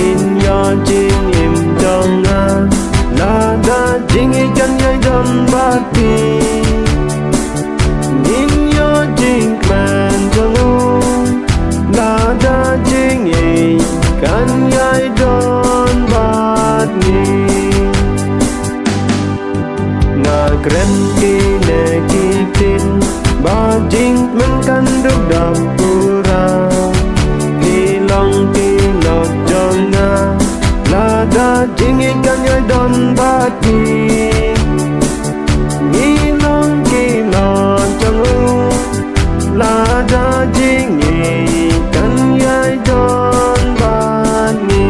in yo jing im dong la da jing I kan yai don bat pi in yo jing man jong la da jing I kan yai don bat ni na kren ki ne ki tin ba jing man kan được đập pura ki long ki lọt jong la da jing I kan yai don bat ni ni long ki lọt jong la da jing I kan yai don bat ni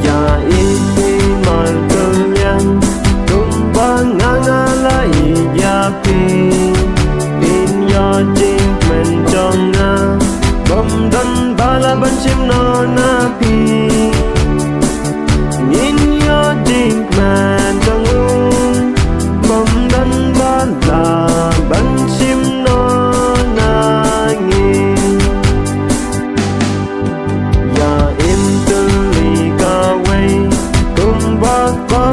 ya ini mal kenyang tumbang ngala ya pi in yo jing men jong bom dan bala ban chim no na pi in yo jing men jong bom dan bala ban chim no na ngi ya im tu li ka wei tum ba ko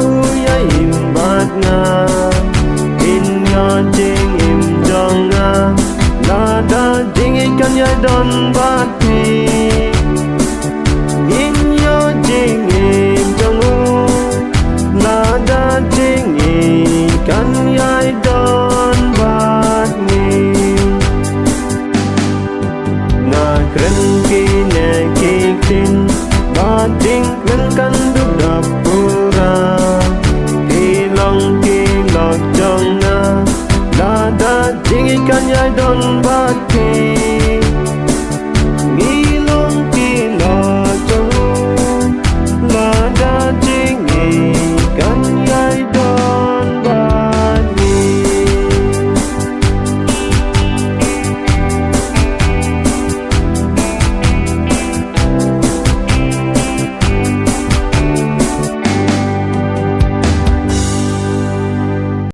ya im bat nga in yo jing im jong la da jing I kan yai don bat pi in yo jing im jong la da jing I kan yai don bat ni na kren ki ne ki tin ba jing men kan được đập pura ki long ki lọt jong la da jing I kan yai don bat